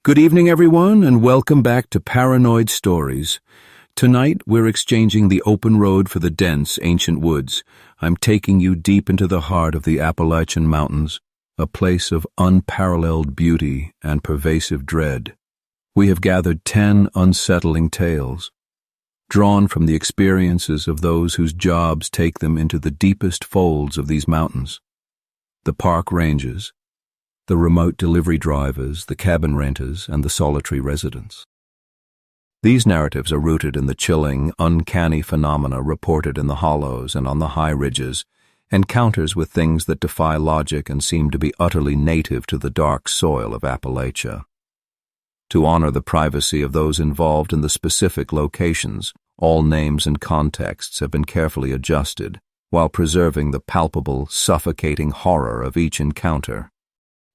Good evening, everyone, and welcome back to Paranoid Stories. Tonight, we're exchanging the open road for the dense, ancient woods. I'm taking you deep into the heart of the Appalachian Mountains, a place of unparalleled beauty and pervasive dread. We have gathered 10 unsettling tales, drawn from the experiences of those whose jobs take them into the deepest folds of these mountains. The park rangers, the remote delivery drivers, the cabin renters, and the solitary residents. These narratives are rooted in the chilling, uncanny phenomena reported in the hollows and on the high ridges, encounters with things that defy logic and seem to be utterly native to the dark soil of Appalachia. To honor the privacy of those involved in the specific locations, all names and contexts have been carefully adjusted, while preserving the palpable, suffocating horror of each encounter.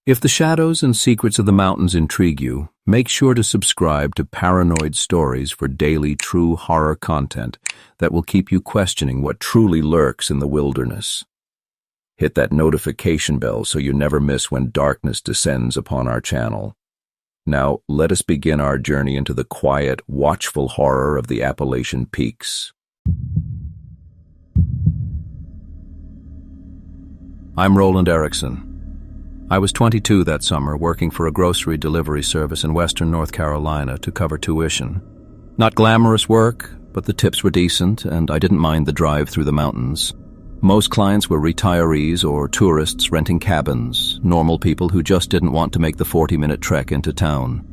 If the shadows and secrets of the mountains intrigue you, make sure to subscribe to Paranoid Stories for daily true horror content that will keep you questioning what truly lurks in the wilderness. Hit that notification bell so you never miss when darkness descends upon our channel. Now, let us begin our journey into the quiet, watchful horror of the Appalachian peaks. I'm Roland Erickson. I was 22 that summer, working for a grocery delivery service in western North Carolina to cover tuition. Not glamorous work, but the tips were decent, and I didn't mind the drive through the mountains. Most clients were retirees or tourists renting cabins, normal people who just didn't want to make the 40-minute trek into town.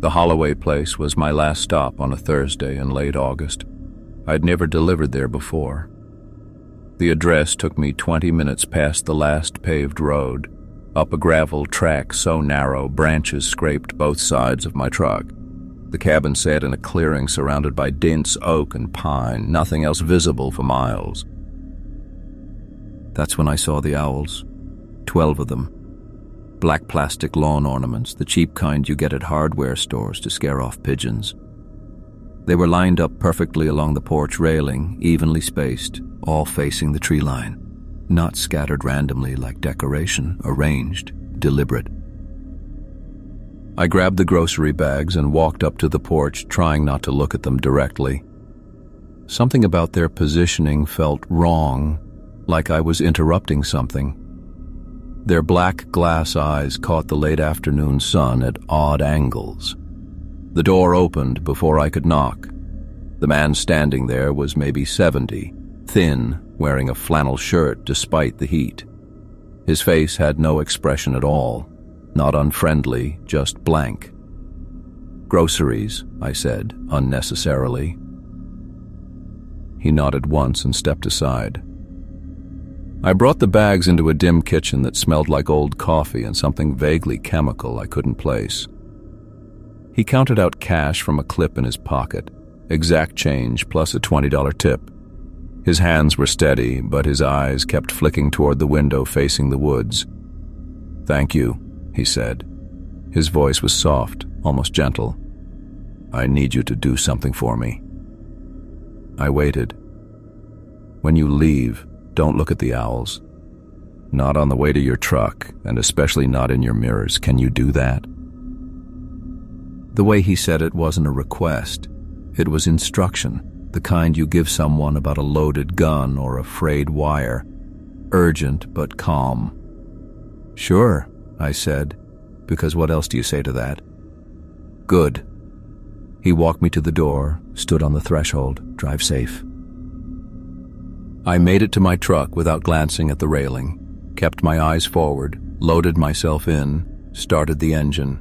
The Holloway place was my last stop on a Thursday in late August. I'd never delivered there before. The address took me 20 minutes past the last paved road, up a gravel track so narrow branches scraped both sides of my truck. The cabin sat in a clearing surrounded by dense oak and pine, nothing else visible for miles. That's when I saw the owls, 12 of them. Black plastic lawn ornaments, the cheap kind you get at hardware stores to scare off pigeons. They were lined up perfectly along the porch railing, evenly spaced, all facing the tree line, not scattered randomly like decoration, arranged, deliberate. I grabbed the grocery bags and walked up to the porch, trying not to look at them directly. Something about their positioning felt wrong, like I was interrupting something. Their black glass eyes caught the late afternoon sun at odd angles. The door opened before I could knock. The man standing there was maybe 70, thin, wearing a flannel shirt despite the heat. His face had no expression at all, not unfriendly, just blank. "Groceries," I said, unnecessarily. He nodded once and stepped aside. I brought the bags into a dim kitchen that smelled like old coffee and something vaguely chemical I couldn't place. He counted out cash from a clip in his pocket, exact change plus a $20 tip. His hands were steady, but his eyes kept flicking toward the window facing the woods. "Thank you," he said. His voice was soft, almost gentle. "I need you to do something for me." I waited. "When you leave, don't look at the owls. Not on the way to your truck, and especially not in your mirrors. Can you do that?" The way he said it wasn't a request. It was instruction, the kind you give someone about a loaded gun or a frayed wire. Urgent but calm. "Sure," I said, because what else do you say to that? "Good." He walked me to the door, stood on the threshold. "Drive safe." I made it to my truck without glancing at the railing, kept my eyes forward, loaded myself in, started the engine.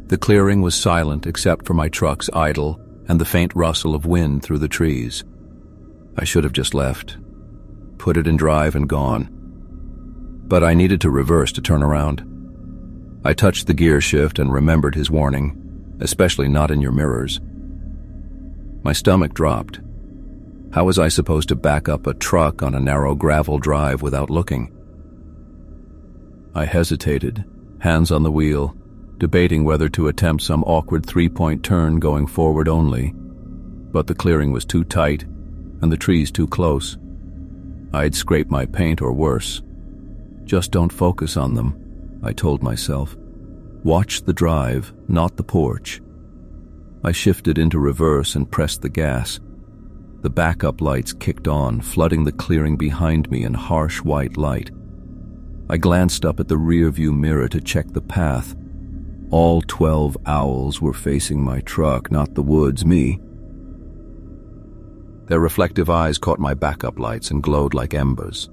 The clearing was silent except for my truck's idle and the faint rustle of wind through the trees. I should have just left, put it in drive and gone. But I needed to reverse to turn around. I touched the gear shift and remembered his warning, especially not in your mirrors. My stomach dropped. How was I supposed to back up a truck on a narrow gravel drive without looking? I hesitated, hands on the wheel, debating whether to attempt some awkward three-point turn going forward only. But the clearing was too tight, and the trees too close. I'd scrape my paint or worse. Just don't focus on them, I told myself. Watch the drive, not the porch. I shifted into reverse and pressed the gas. The backup lights kicked on, flooding the clearing behind me in harsh white light. I glanced up at the rearview mirror to check the path. All 12 owls were facing my truck, not the woods, me. Their reflective eyes caught my backup lights and glowed like embers.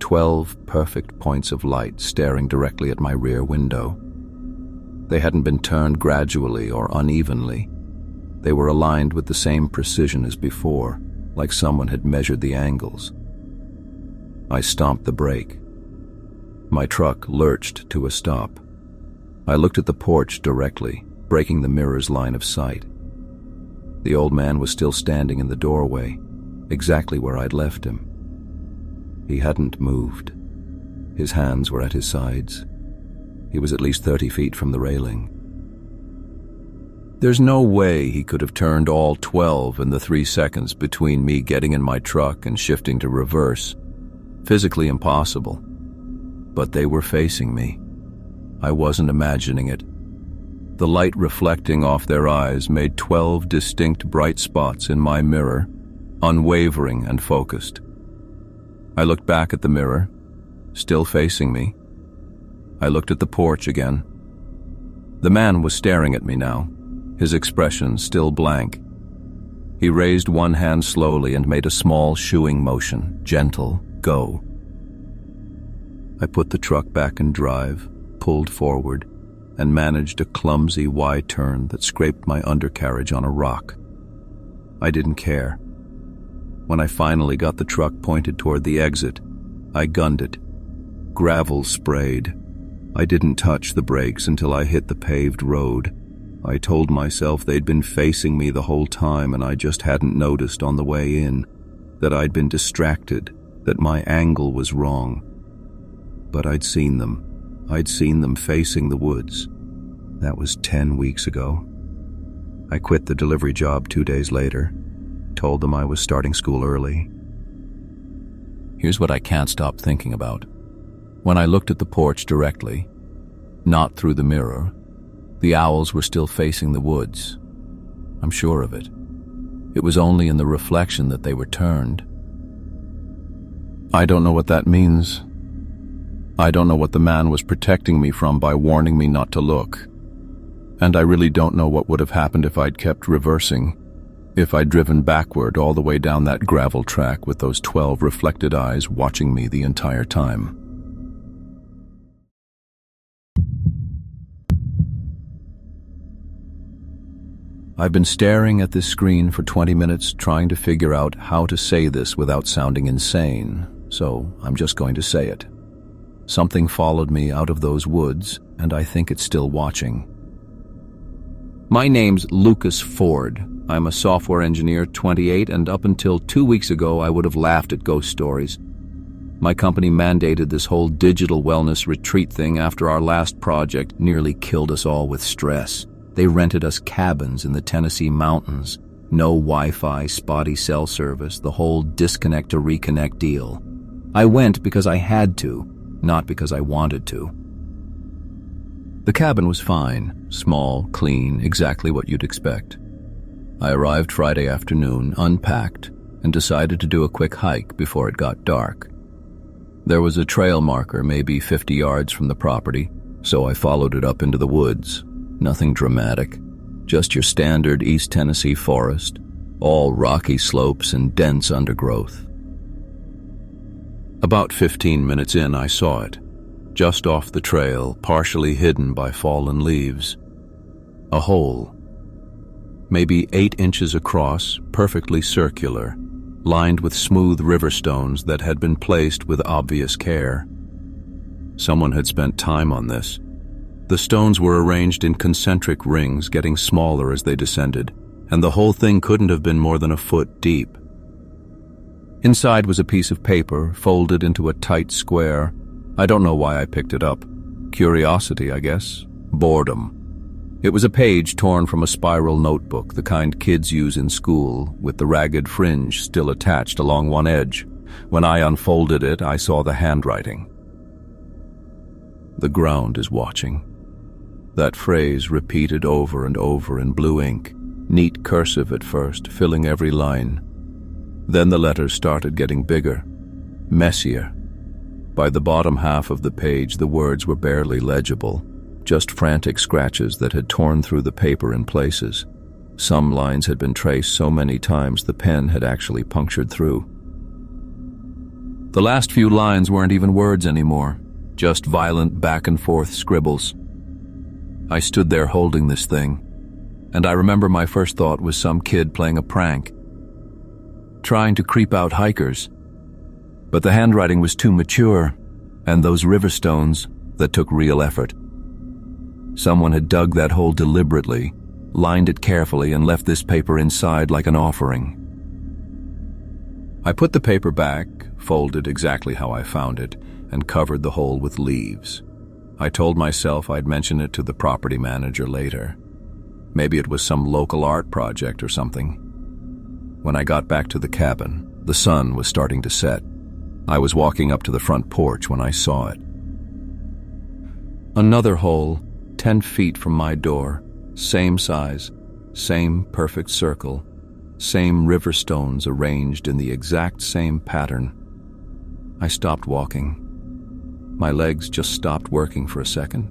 12 perfect points of light staring directly at my rear window. They hadn't been turned gradually or unevenly. They were aligned with the same precision as before, like someone had measured the angles. I stomped the brake. My truck lurched to a stop. I looked at the porch directly, breaking the mirror's line of sight. The old man was still standing in the doorway, exactly where I'd left him. He hadn't moved. His hands were at his sides. He was at least 30 feet from the railing. There's no way he could have turned all 12 in the 3 seconds between me getting in my truck and shifting to reverse. Physically impossible. But they were facing me. I wasn't imagining it. The light reflecting off their eyes made 12 distinct bright spots in my mirror, unwavering and focused. I looked back at the mirror, still facing me. I looked at the porch again. The man was staring at me now, his expression still blank. He raised one hand slowly and made a small shooing motion, gentle, go. I put the truck back in drive, pulled forward, and managed a clumsy Y-turn that scraped my undercarriage on a rock. I didn't care. When I finally got the truck pointed toward the exit, I gunned it. Gravel sprayed. I didn't touch the brakes until I hit the paved road. I told myself they'd been facing me the whole time and I just hadn't noticed on the way in, that I'd been distracted, that my angle was wrong. But I'd seen them. I'd seen them facing the woods. That was 10 weeks ago. I quit the delivery job 2 days later, told them I was starting school early. Here's what I can't stop thinking about. When I looked at the porch directly, not through the mirror, the owls were still facing the woods. I'm sure of it. It was only in the reflection that they were turned. I don't know what that means. I don't know what the man was protecting me from by warning me not to look. And I really don't know what would have happened if I'd kept reversing, if I'd driven backward all the way down that gravel track with those 12 reflected eyes watching me the entire time. I've been staring at this screen for 20 minutes trying to figure out how to say this without sounding insane, so I'm just going to say it. Something followed me out of those woods, and I think it's still watching. My name's Lucas Ford. I'm a software engineer, 28, and up until 2 weeks ago I would have laughed at ghost stories. My company mandated this whole digital wellness retreat thing after our last project nearly killed us all with stress. They rented us cabins in the Tennessee mountains. No Wi-Fi, spotty cell service, the whole disconnect to reconnect deal. I went because I had to, not because I wanted to. The cabin was fine, small, clean, exactly what you'd expect. I arrived Friday afternoon, unpacked, and decided to do a quick hike before it got dark. There was a trail marker maybe 50 yards from the property, so I followed it up into the woods. Nothing dramatic, just your standard East Tennessee forest, all rocky slopes and dense undergrowth. About 15 minutes in, I saw it, just off the trail, partially hidden by fallen leaves. A hole, maybe 8 inches across, perfectly circular, lined with smooth river stones that had been placed with obvious care. Someone had spent time on this. The stones were arranged in concentric rings, getting smaller as they descended, and the whole thing couldn't have been more than a foot deep. Inside was a piece of paper, folded into a tight square. I don't know why I picked it up. Curiosity, I guess. Boredom. It was a page torn from a spiral notebook, the kind kids use in school, with the ragged fringe still attached along one edge. When I unfolded it, I saw the handwriting. The ground is watching. That phrase repeated over and over in blue ink, neat cursive at first, filling every line. Then the letters started getting bigger, messier. By the bottom half of the page, the words were barely legible, just frantic scratches that had torn through the paper in places. Some lines had been traced so many times the pen had actually punctured through. The last few lines weren't even words anymore, just violent back-and-forth scribbles. I stood there holding this thing, and I remember my first thought was some kid playing a prank, trying to creep out hikers. But the handwriting was too mature, and those river stones, that took real effort. Someone had dug that hole deliberately, lined it carefully, and left this paper inside like an offering. I put the paper back, folded exactly how I found it, and covered the hole with leaves. I told myself I'd mention it to the property manager later. Maybe it was some local art project or something. When I got back to the cabin, the sun was starting to set. I was walking up to the front porch when I saw it. Another hole, 10 feet from my door, same size, same perfect circle, same river stones arranged in the exact same pattern. I stopped walking. My legs just stopped working for a second.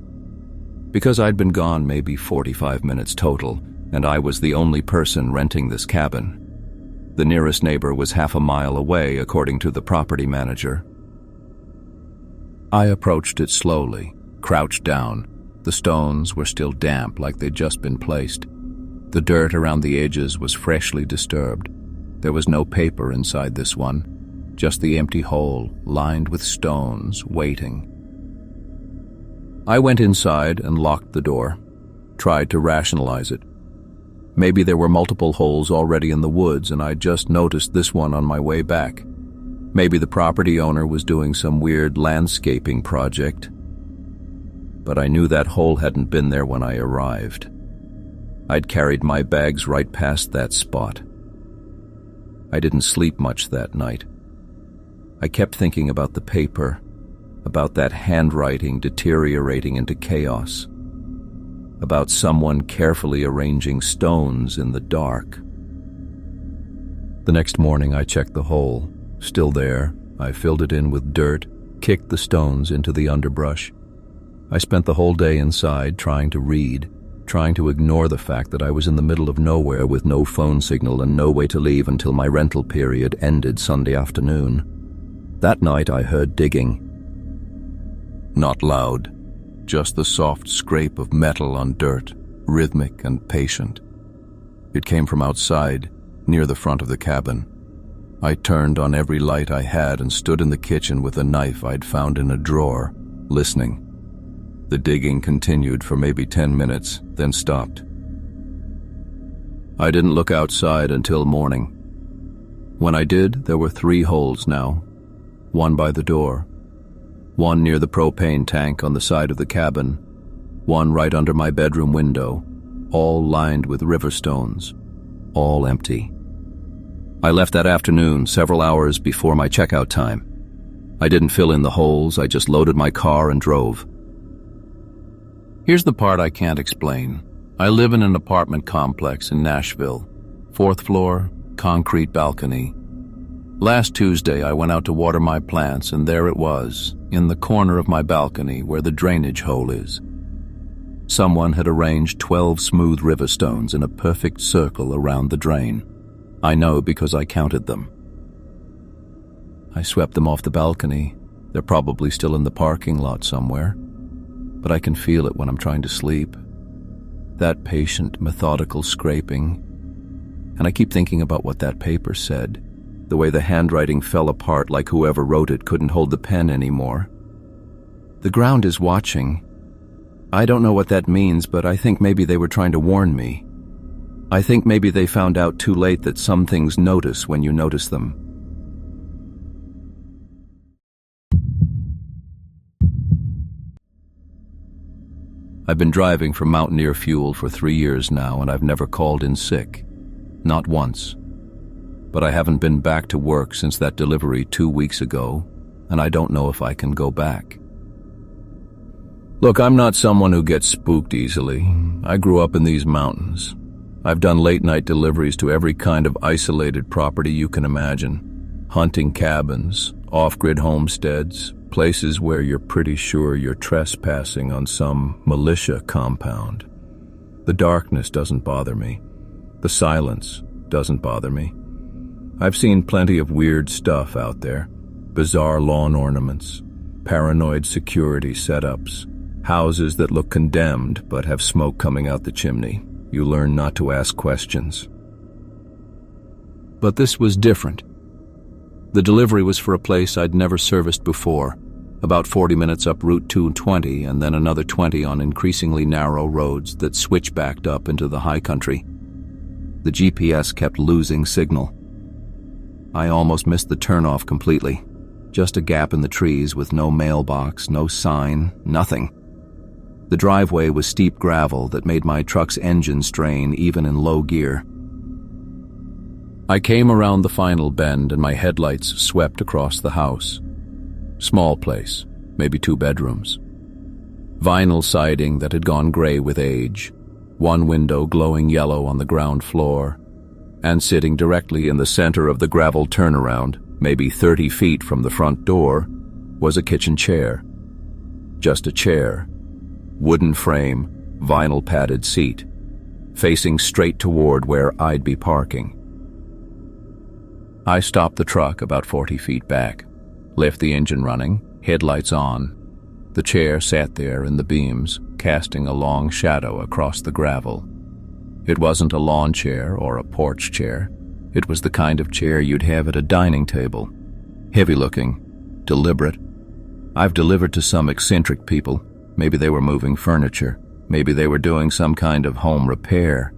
Because I'd been gone maybe 45 minutes total, and I was the only person renting this cabin. The nearest neighbor was half a mile away, according to the property manager. I approached it slowly, crouched down. The stones were still damp, like they'd just been placed. The dirt around the edges was freshly disturbed. There was no paper inside this one, just the empty hole, lined with stones, waiting. I went inside and locked the door, tried to rationalize it. Maybe there were multiple holes already in the woods and I'd just noticed this one on my way back. Maybe the property owner was doing some weird landscaping project. But I knew that hole hadn't been there when I arrived. I'd carried my bags right past that spot. I didn't sleep much that night. I kept thinking about the paper, about that handwriting deteriorating into chaos, about someone carefully arranging stones in the dark. The next morning I checked the hole. Still there, I filled it in with dirt, kicked the stones into the underbrush. I spent the whole day inside trying to read, trying to ignore the fact that I was in the middle of nowhere with no phone signal and no way to leave until my rental period ended Sunday afternoon. That night I heard digging. Not loud, just the soft scrape of metal on dirt, rhythmic and patient. It came from outside, near the front of the cabin. I turned on every light I had and stood in the kitchen with a knife I'd found in a drawer, listening. The digging continued for maybe 10 minutes, then stopped. I didn't look outside until morning. When I did, there were 3 holes now. One by the door, one near the propane tank on the side of the cabin, one right under my bedroom window, all lined with river stones, all empty. I left that afternoon, several hours before my checkout time. I didn't fill in the holes, I just loaded my car and drove. Here's the part I can't explain. I live in an apartment complex in Nashville, 4th floor, concrete balcony. Last Tuesday, I went out to water my plants, and there it was, in the corner of my balcony where the drainage hole is. Someone had arranged 12 smooth river stones in a perfect circle around the drain. I know because I counted them. I swept them off the balcony. They're probably still in the parking lot somewhere, but I can feel it when I'm trying to sleep. That patient, methodical scraping. And I keep thinking about what that paper said. The way the handwriting fell apart like whoever wrote it couldn't hold the pen anymore. The ground is watching. I don't know what that means, but I think maybe they were trying to warn me. I think maybe they found out too late that some things notice when you notice them. I've been driving for Mountaineer Fuel for 3 years now, and I've never called in sick. Not once. But I haven't been back to work since that delivery 2 weeks ago, and I don't know if I can go back. Look, I'm not someone who gets spooked easily. I grew up in these mountains. I've done late-night deliveries to every kind of isolated property you can imagine. Hunting cabins, off-grid homesteads, places where you're pretty sure you're trespassing on some militia compound. The darkness doesn't bother me. The silence doesn't bother me. I've seen plenty of weird stuff out there. Bizarre lawn ornaments, paranoid security setups, houses that look condemned but have smoke coming out the chimney. You learn not to ask questions. But this was different. The delivery was for a place I'd never serviced before, about 40 minutes up Route 220 and then another 20 on increasingly narrow roads that switchbacked up into the high country. The GPS kept losing signal. I almost missed the turnoff completely. Just a gap in the trees with no mailbox, no sign, nothing. The driveway was steep gravel that made my truck's engine strain even in low gear. I came around the final bend and my headlights swept across the house. Small place, maybe 2 bedrooms. Vinyl siding that had gone gray with age, one window glowing yellow on the ground floor, and sitting directly in the center of the gravel turnaround, maybe 30 feet from the front door, was a kitchen chair. Just a chair. Wooden frame, vinyl padded seat, facing straight toward where I'd be parking. I stopped the truck about 40 feet back, left the engine running, headlights on. The chair sat there in the beams, casting a long shadow across the gravel. It wasn't a lawn chair or a porch chair. It was the kind of chair you'd have at a dining table. Heavy-looking, deliberate. I've delivered to some eccentric people. Maybe they were moving furniture. Maybe they were doing some kind of home repair.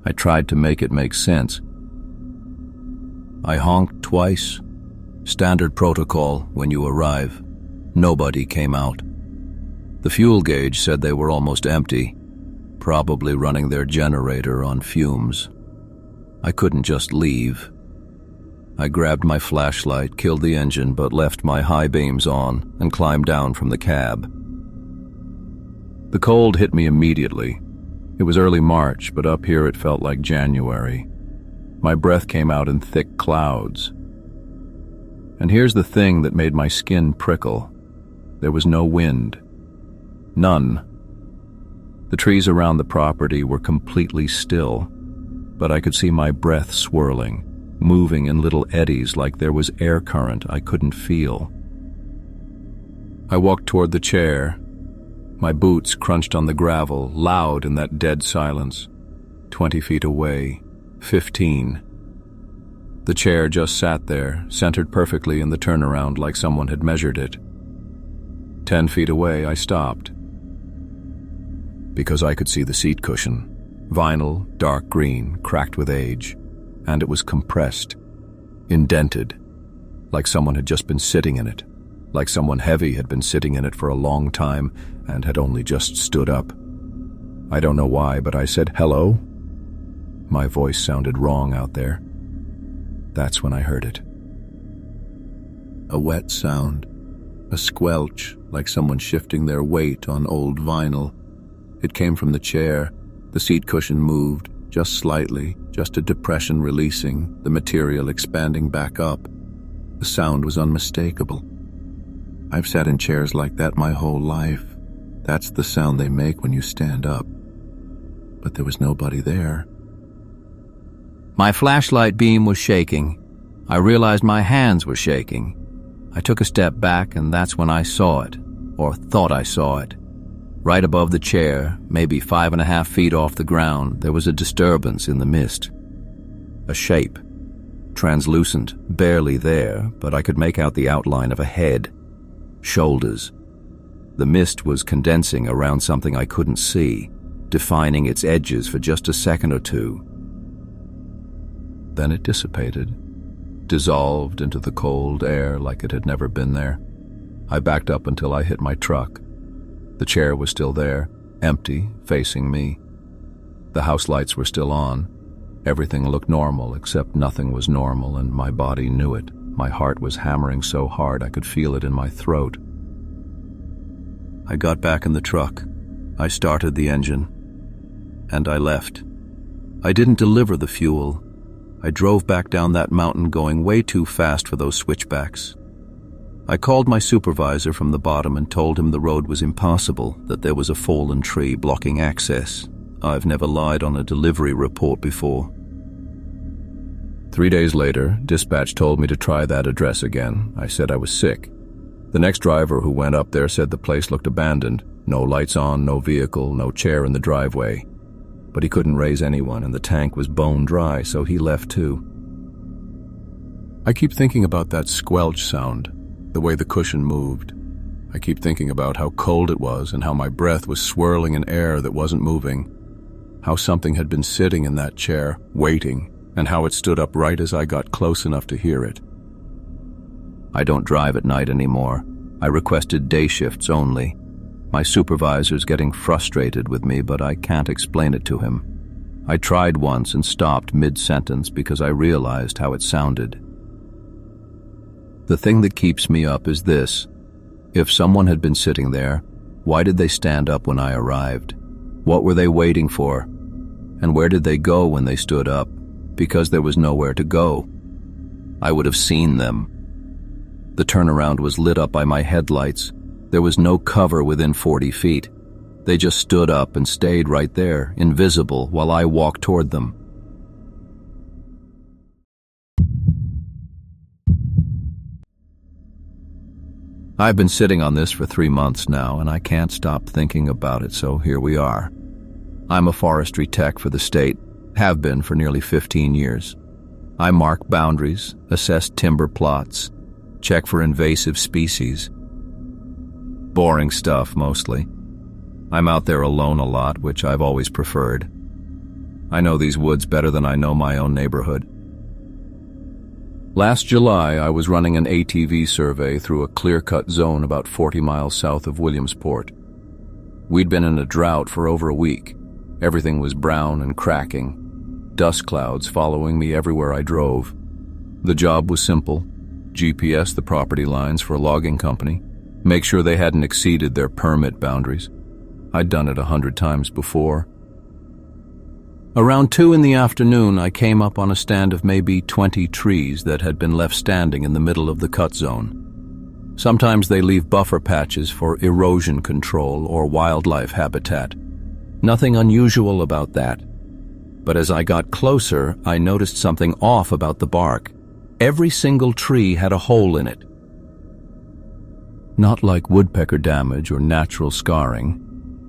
I tried to make it make sense. I honked twice. Standard protocol when you arrive. Nobody came out. The fuel gauge said they were almost empty, probably running their generator on fumes. I couldn't just leave. I grabbed my flashlight, killed the engine, but left my high beams on and climbed down from the cab. The cold hit me immediately. It was early March, but up here it felt like January. My breath came out in thick clouds. And here's the thing that made my skin prickle. There was no wind. None. The trees around the property were completely still, but I could see my breath swirling, moving in little eddies like there was air current I couldn't feel. I walked toward the chair. My boots crunched on the gravel, loud in that dead silence. 20 feet away, 15. The chair just sat there, centered perfectly in the turnaround like someone had measured it. 10 feet away, I stopped. Because I could see the seat cushion. Vinyl, dark green, cracked with age. And it was compressed, indented, like someone had just been sitting in it. Like someone heavy had been sitting in it for a long time and had only just stood up. I don't know why, but I said, "Hello?" My voice sounded wrong out there. That's when I heard it. A wet sound, a squelch like someone shifting their weight on old vinyl. It came from the chair. The seat cushion moved, just slightly, just a depression releasing, the material expanding back up. The sound was unmistakable. I've sat in chairs like that my whole life. That's the sound they make when you stand up. But there was nobody there. My flashlight beam was shaking. I realized my hands were shaking. I took a step back, and that's when I saw it, or thought I saw it. Right above the chair, maybe 5.5 feet off the ground, there was a disturbance in the mist. A shape. Translucent, barely there, but I could make out the outline of a head. Shoulders. The mist was condensing around something I couldn't see, defining its edges for just a second or two. Then it dissipated, dissolved into the cold air like it had never been there. I backed up until I hit my truck. The chair was still there, empty, facing me. The house lights were still on. Everything looked normal, except nothing was normal, and my body knew it. My heart was hammering so hard I could feel it in my throat. I got back in the truck. I started the engine. And I left. I didn't deliver the fuel. I drove back down that mountain going way too fast for those switchbacks. I called my supervisor from the bottom and told him the road was impossible, that there was a fallen tree blocking access. I've never lied on a delivery report before. 3 days later, dispatch told me to try that address again. I said I was sick. The next driver who went up there said the place looked abandoned. No lights on, no vehicle, no chair in the driveway. But he couldn't raise anyone, and the tank was bone dry, so he left too. I keep thinking about that squelch sound, the way the cushion moved. I keep thinking about how cold it was and how my breath was swirling in air that wasn't moving. How something had been sitting in that chair, waiting, and how it stood up right as I got close enough to hear it. I don't drive at night anymore. I requested day shifts only. My supervisor's getting frustrated with me, but I can't explain it to him. I tried once and stopped mid-sentence because I realized how it sounded. The thing that keeps me up is this. If someone had been sitting there, why did they stand up when I arrived? What were they waiting for? And where did they go when they stood up? Because there was nowhere to go. I would have seen them. The turnaround was lit up by my headlights. There was no cover within 40 feet. They just stood up and stayed right there, invisible, while I walked toward them. I've been sitting on this for 3 months now, and I can't stop thinking about it, so here we are. I'm a forestry tech for the state, have been for nearly 15 years. I mark boundaries, assess timber plots, check for invasive species. Boring stuff, mostly. I'm out there alone a lot, which I've always preferred. I know these woods better than I know my own neighborhood. Last July, I was running an ATV survey through a clear-cut zone about 40 miles south of Williamsport. We'd been in a drought for over a week. Everything was brown and cracking, dust clouds following me everywhere I drove. The job was simple. GPS the property lines for a logging company, make sure they hadn't exceeded their permit boundaries. I'd done it 100 times before. Around 2 in the afternoon, I came up on a stand of maybe 20 trees that had been left standing in the middle of the cut zone. Sometimes they leave buffer patches for erosion control or wildlife habitat. Nothing unusual about that. But as I got closer, I noticed something off about the bark. Every single tree had a hole in it. Not like woodpecker damage or natural scarring.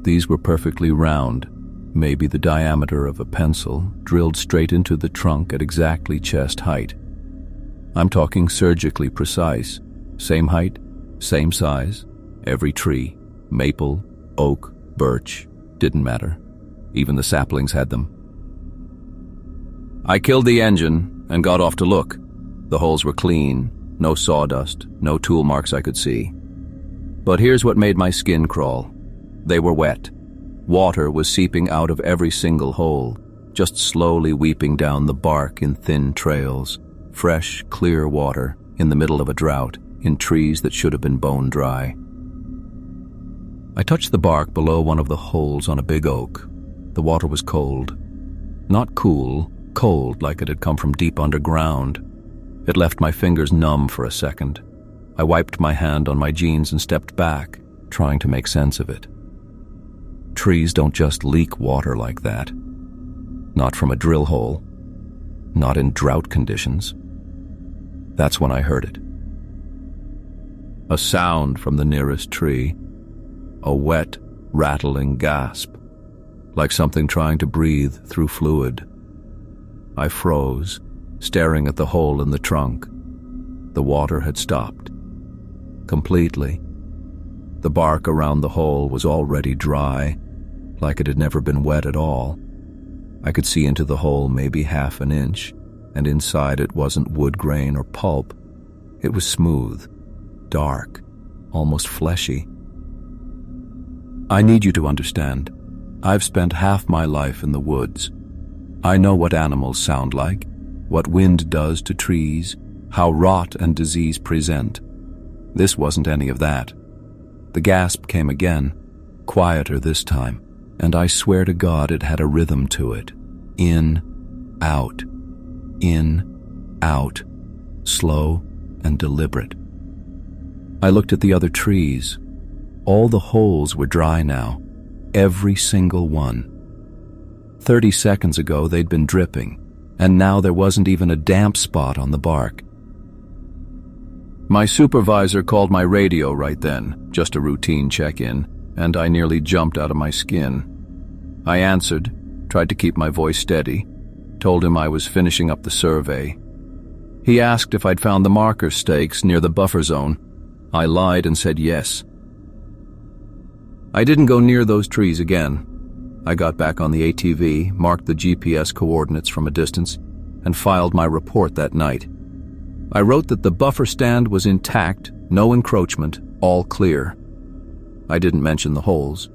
These were perfectly round, maybe the diameter of a pencil, drilled straight into the trunk at exactly chest height. I'm talking surgically precise. Same height, same size, every tree, maple, oak, birch, didn't matter. Even the saplings had them. I killed the engine and got off to look. The holes were clean, no sawdust, no tool marks I could see. But here's what made my skin crawl. They were wet. Water was seeping out of every single hole, just slowly weeping down the bark in thin trails. Fresh, clear water in the middle of a drought, in trees that should have been bone dry. I touched the bark below one of the holes on a big oak. The water was cold. Not cool, cold like it had come from deep underground. It left my fingers numb for a second. I wiped my hand on my jeans and stepped back, trying to make sense of it. Trees don't just leak water like that. Not from a drill hole. Not in drought conditions. That's when I heard it. A sound from the nearest tree. A wet, rattling gasp, like something trying to breathe through fluid. I froze, staring at the hole in the trunk. The water had stopped. Completely. The bark around the hole was already dry, like it had never been wet at all. I could see into the hole maybe half an inch, and inside it wasn't wood grain or pulp. It was smooth, dark, almost fleshy. I need you to understand. I've spent half my life in the woods. I know what animals sound like, what wind does to trees, how rot and disease present. This wasn't any of that. The gasp came again, quieter this time, and I swear to God it had a rhythm to it. In, out, slow and deliberate. I looked at the other trees. All the holes were dry now, every single one. 30 seconds ago they'd been dripping, and now there wasn't even a damp spot on the bark. My supervisor called my radio right then, just a routine check-in, and I nearly jumped out of my skin. I answered, tried to keep my voice steady, told him I was finishing up the survey. He asked if I'd found the marker stakes near the buffer zone. I lied and said yes. I didn't go near those trees again. I got back on the ATV, marked the GPS coordinates from a distance, and filed my report that night. I wrote that the buffer stand was intact, no encroachment, all clear. I didn't mention the holes.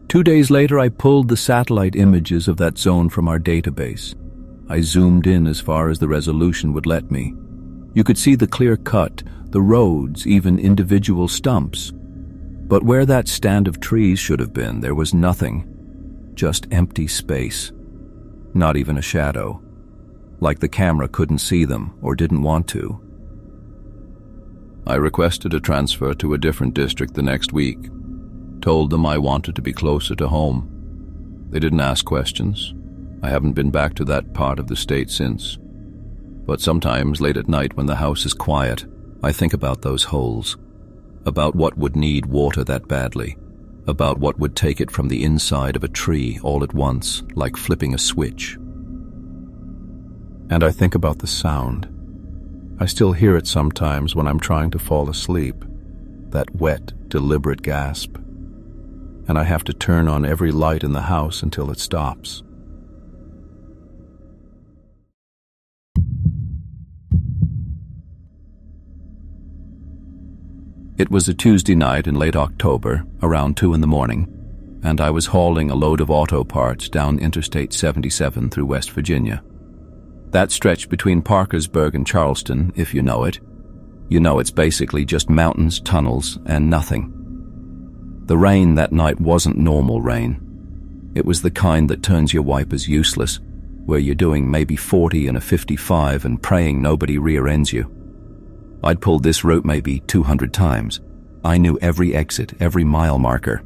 2 days later, I pulled the satellite images of that zone from our database. I zoomed in as far as the resolution would let me. You could see the clear cut, the roads, even individual stumps. But where that stand of trees should have been, there was nothing. Just empty space. Not even a shadow. Like the camera couldn't see them or didn't want to. I requested a transfer to a different district the next week. Told them I wanted to be closer to home. They didn't ask questions. I haven't been back to that part of the state since. But sometimes late at night when the house is quiet, I think about those holes. About what would need water that badly. About what would take it from the inside of a tree all at once, like flipping a switch. And I think about the sound. I still hear it sometimes when I'm trying to fall asleep. That wet, deliberate gasp. And I have to turn on every light in the house until it stops. It was a Tuesday night in late October, around 2 a.m, and I was hauling a load of auto parts down Interstate 77 through West Virginia. That stretch between Parkersburg and Charleston, if you know it. You know it's basically just mountains, tunnels, and nothing. The rain that night wasn't normal rain. It was the kind that turns your wipers useless, where you're doing maybe 40 in a 55 and praying nobody rear-ends you. I'd pulled this route maybe 200 times. I knew every exit, every mile marker.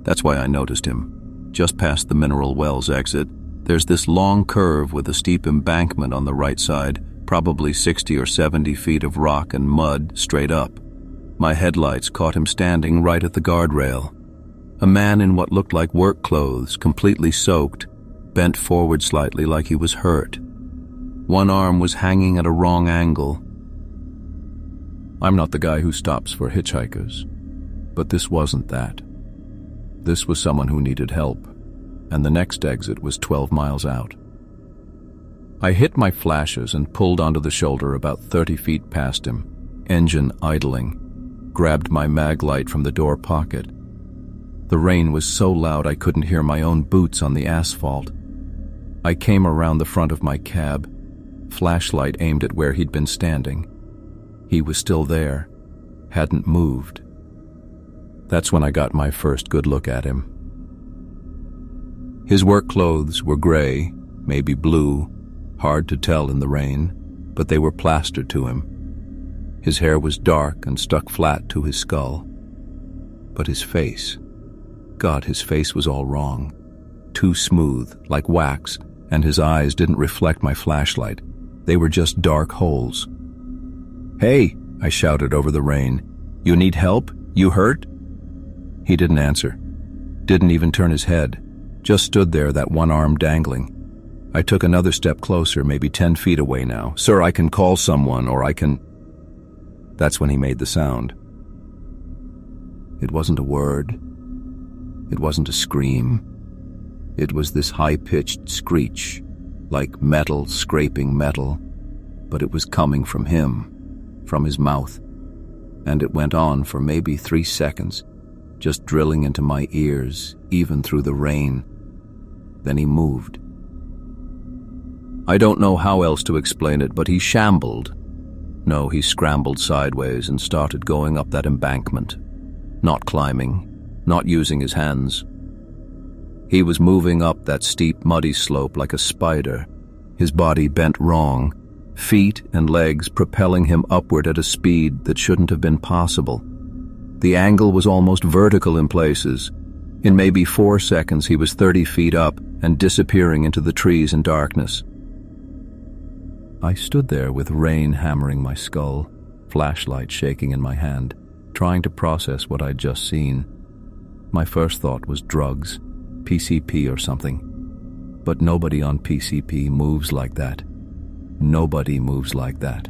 That's why I noticed him. Just past the Mineral Wells exit, there's this long curve with a steep embankment on the right side, probably 60 or 70 feet of rock and mud straight up. My headlights caught him standing right at the guardrail. A man in what looked like work clothes, completely soaked, bent forward slightly like he was hurt. One arm was hanging at a wrong angle. I'm not the guy who stops for hitchhikers, but this wasn't that. This was someone who needed help, and the next exit was 12 miles out. I hit my flashes and pulled onto the shoulder about 30 feet past him, engine idling, grabbed my mag light from the door pocket. The rain was so loud I couldn't hear my own boots on the asphalt. I came around the front of my cab, flashlight aimed at where he'd been standing. He was still there, hadn't moved. That's when I got my first good look at him. His work clothes were gray, maybe blue, hard to tell in the rain, but they were plastered to him. His hair was dark and stuck flat to his skull. But his face, God, his face was all wrong. Too smooth, like wax, and his eyes didn't reflect my flashlight. They were just dark holes. "Hey," I shouted over the rain. "You need help? You hurt?" He didn't answer. Didn't even turn his head. Just stood there, that one arm dangling. I took another step closer, maybe 10 feet away now. "Sir, I can call someone, or I can..." That's when he made the sound. It wasn't a word. It wasn't a scream. It was this high-pitched screech, like metal scraping metal, but it was coming from him, from his mouth, and it went on for maybe 3 seconds, just drilling into my ears, even through the rain. Then he moved. I don't know how else to explain it, but he shambled. No, he scrambled sideways and started going up that embankment. Not climbing, not using his hands. He was moving up that steep, muddy slope like a spider, his body bent wrong, feet and legs propelling him upward at a speed that shouldn't have been possible. The angle was almost vertical in places. In maybe 4 seconds, he was 30 feet up and disappearing into the trees and darkness. I stood there with rain hammering my skull, flashlight shaking in my hand, trying to process what I'd just seen. My first thought was drugs, PCP or something. But nobody on PCP moves like that. Nobody moves like that.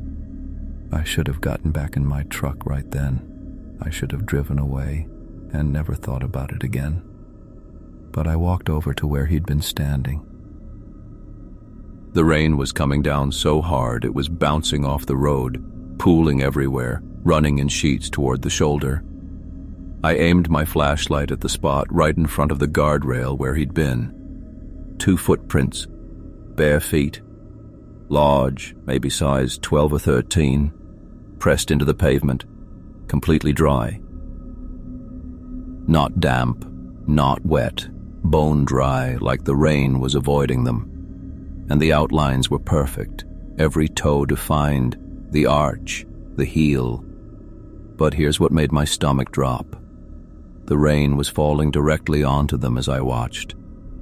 I should have gotten back in my truck right then. I should have driven away and never thought about it again. But I walked over to where he'd been standing. The rain was coming down so hard it was bouncing off the road, pooling everywhere, running in sheets toward the shoulder. I aimed my flashlight at the spot right in front of the guardrail where he'd been. 2 footprints, bare feet, large, maybe size 12 or 13, pressed into the pavement, completely dry. Not damp, not wet, bone dry like the rain was avoiding them. And the outlines were perfect, every toe defined, the arch, the heel. But here's what made my stomach drop. The rain was falling directly onto them as I watched,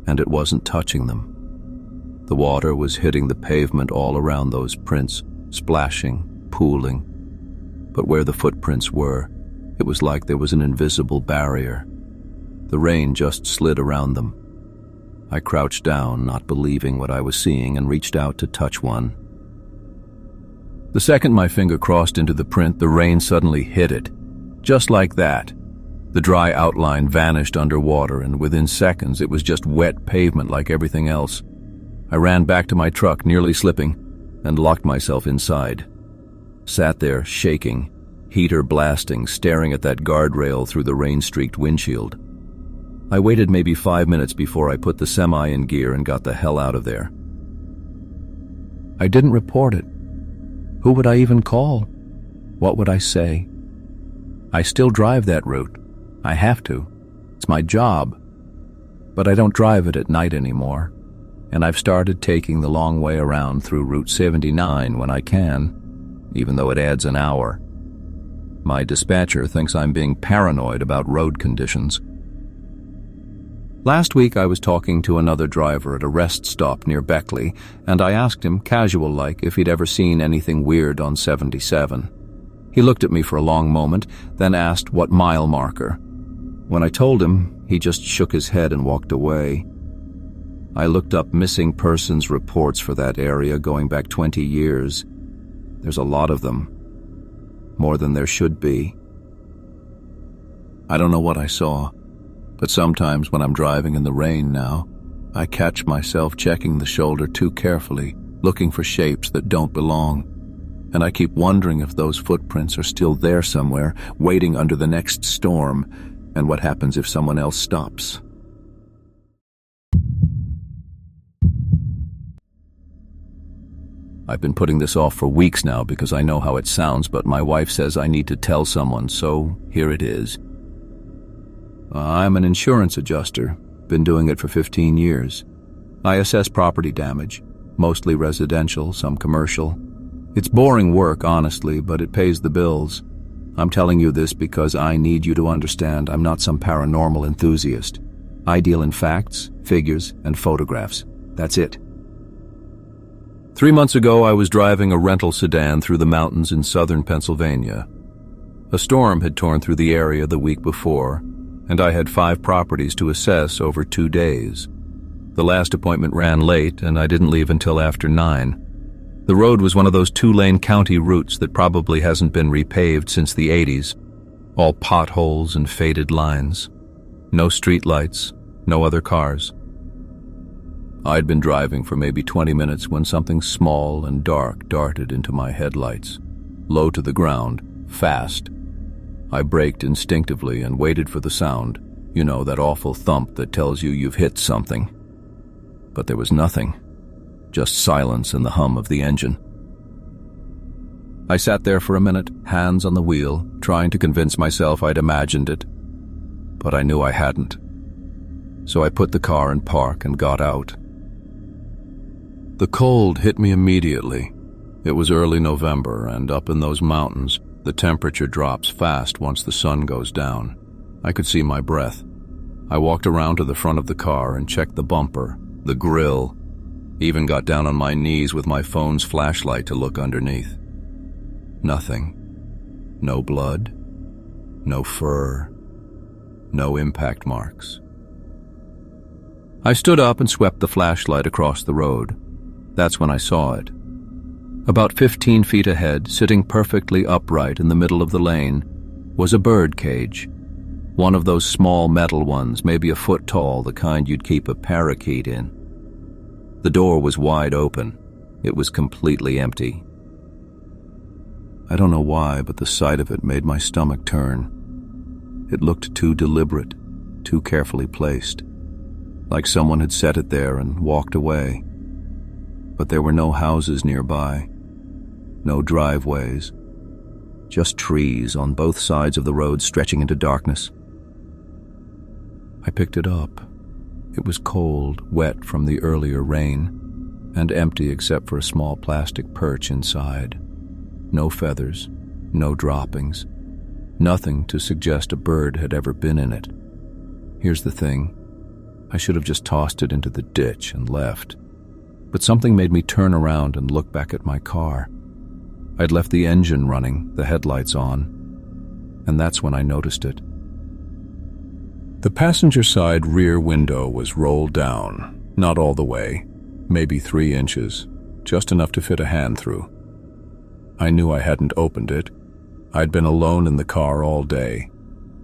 and it wasn't touching them. The water was hitting the pavement all around those prints, splashing, pooling. But where the footprints were, it was like there was an invisible barrier. The rain just slid around them. I crouched down, not believing what I was seeing, and reached out to touch one. The second my finger crossed into the print, the rain suddenly hit it. Just like that. The dry outline vanished underwater, and within seconds it was just wet pavement like everything else. I ran back to my truck, nearly slipping, and locked myself inside. Sat there, shaking, heater blasting, staring at that guardrail through the rain-streaked windshield. I waited maybe 5 minutes before I put the semi in gear and got the hell out of there. I didn't report it. Who would I even call? What would I say? I still drive that route. I have to. It's my job. But I don't drive it at night anymore, and I've started taking the long way around through Route 79 when I can, even though it adds an hour. My dispatcher thinks I'm being paranoid about road conditions. Last week I was talking to another driver at a rest stop near Beckley, and I asked him, casual-like, if he'd ever seen anything weird on 77. He looked at me for a long moment, then asked what mile marker. When I told him, he just shook his head and walked away. I looked up missing persons reports for that area going back 20 years. There's a lot of them. More than there should be. I don't know what I saw. But sometimes when I'm driving in the rain now, I catch myself checking the shoulder too carefully, looking for shapes that don't belong. And I keep wondering if those footprints are still there somewhere, waiting under the next storm, and what happens if someone else stops. I've been putting this off for weeks now because I know how it sounds, but my wife says I need to tell someone, so here it is. I'm an insurance adjuster, been doing it for 15 years. I assess property damage, mostly residential, some commercial. It's boring work, honestly, but it pays the bills. I'm telling you this because I need you to understand I'm not some paranormal enthusiast. I deal in facts, figures, and photographs. That's it. 3 months ago, I was driving a rental sedan through the mountains in southern Pennsylvania. A storm had torn through the area the week before, and I had 5 properties to assess over 2 days. The last appointment ran late, and I didn't leave until after 9. The road was one of those 2-lane county routes that probably hasn't been repaved since the 80s. All potholes and faded lines. No street lights, no other cars. I'd been driving for maybe 20 minutes when something small and dark darted into my headlights. Low to the ground, fast. I braked instinctively and waited for the sound. You know, that awful thump that tells you you've hit something. But there was nothing. Just silence and the hum of the engine. I sat there for a minute, hands on the wheel, trying to convince myself I'd imagined it. But I knew I hadn't. So I put the car in park and got out. The cold hit me immediately. It was early November, and up in those mountains, the temperature drops fast once the sun goes down. I could see my breath. I walked around to the front of the car and checked the bumper, the grille, even got down on my knees with my phone's flashlight to look underneath. Nothing. No blood, no fur, no impact marks. I stood up and swept the flashlight across the road. That's when I saw it. About 15 feet ahead, sitting perfectly upright in the middle of the lane, was a bird cage. One of those small metal ones, maybe a foot tall, the kind you'd keep a parakeet in. The door was wide open. It was completely empty. I don't know why, but the sight of it made my stomach turn. It looked too deliberate, too carefully placed, like someone had set it there and walked away. But there were no houses nearby, no driveways, just trees on both sides of the road stretching into darkness. I picked it up. It was cold, wet from the earlier rain, and empty except for a small plastic perch inside. No feathers, no droppings, nothing to suggest a bird had ever been in it. Here's the thing. I should have just tossed it into the ditch and left. But something made me turn around and look back at my car. I'd left the engine running, the headlights on, and that's when I noticed it. The passenger side rear window was rolled down, not all the way, maybe 3 inches, just enough to fit a hand through. I knew I hadn't opened it. I'd been alone in the car all day.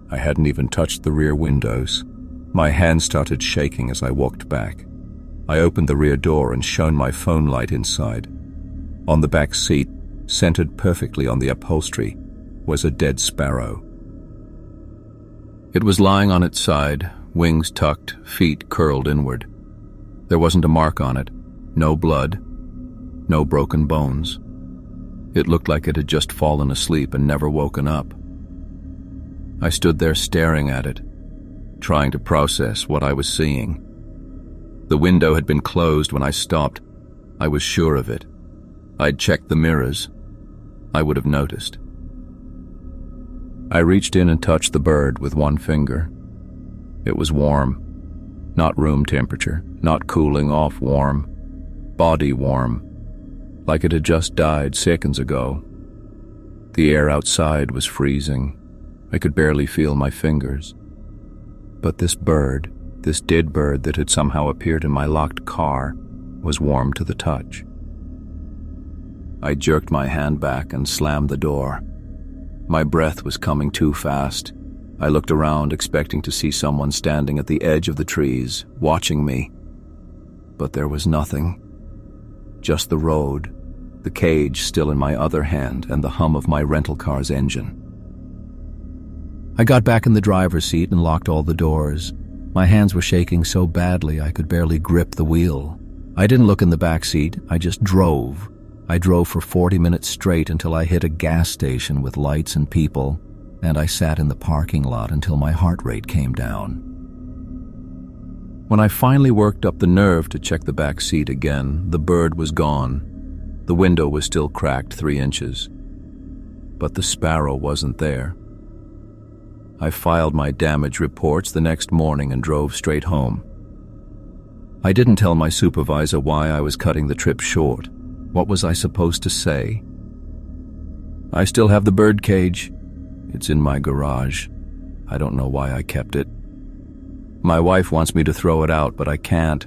I hadn't even touched the rear windows. My hand started shaking as I walked back. I opened the rear door and shone my phone light inside. On the back seat, centered perfectly on the upholstery, was a dead sparrow. It was lying on its side, wings tucked, feet curled inward. There wasn't a mark on it, no blood, no broken bones. It looked like it had just fallen asleep and never woken up. I stood there staring at it, trying to process what I was seeing. The window had been closed when I stopped. I was sure of it. I'd checked the mirrors. I would have noticed. I reached in and touched the bird with one finger. It was warm. Not room temperature, not cooling off warm. Body warm. Like it had just died seconds ago. The air outside was freezing. I could barely feel my fingers. But this bird, this dead bird that had somehow appeared in my locked car, was warm to the touch. I jerked my hand back and slammed the door. My breath was coming too fast. I looked around, expecting to see someone standing at the edge of the trees, watching me. But there was nothing. Just the road, the cage still in my other hand, and the hum of my rental car's engine. I got back in the driver's seat and locked all the doors. My hands were shaking so badly I could barely grip the wheel. I didn't look in the back seat, I just drove. I drove for 40 minutes straight until I hit a gas station with lights and people, and I sat in the parking lot until my heart rate came down. When I finally worked up the nerve to check the back seat again, the bird was gone. The window was still cracked 3 inches. But the sparrow wasn't there. I filed my damage reports the next morning and drove straight home. I didn't tell my supervisor why I was cutting the trip short. What was I supposed to say? I still have the bird cage. It's in my garage. I don't know why I kept it. My wife wants me to throw it out, but I can't.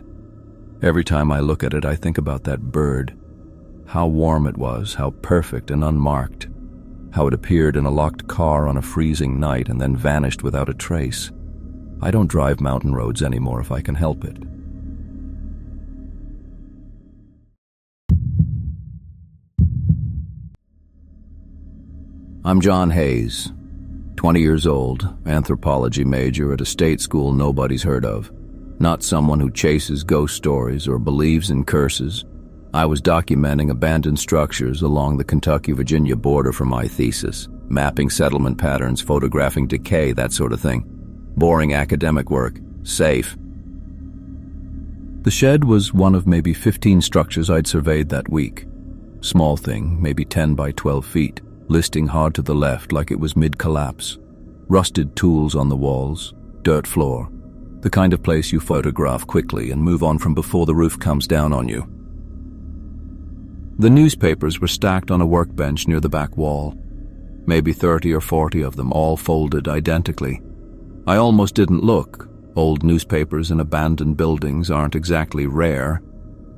Every time I look at it, I think about that bird. How warm it was, how perfect and unmarked. How it appeared in a locked car on a freezing night and then vanished without a trace. I don't drive mountain roads anymore if I can help it. I'm John Hayes, 20 years old, anthropology major at a state school nobody's heard of. Not someone who chases ghost stories or believes in curses. I was documenting abandoned structures along the Kentucky-Virginia border for my thesis, mapping settlement patterns, photographing decay, that sort of thing. Boring academic work. Safe. The shed was one of maybe 15 structures I'd surveyed that week. Small thing, maybe 10 by 12 feet, listing hard to the left like it was mid-collapse. Rusted tools on the walls, dirt floor, the kind of place you photograph quickly and move on from before the roof comes down on you. The newspapers were stacked on a workbench near the back wall, maybe 30 or 40 of them, all folded identically. I almost didn't look. Old newspapers in abandoned buildings aren't exactly rare,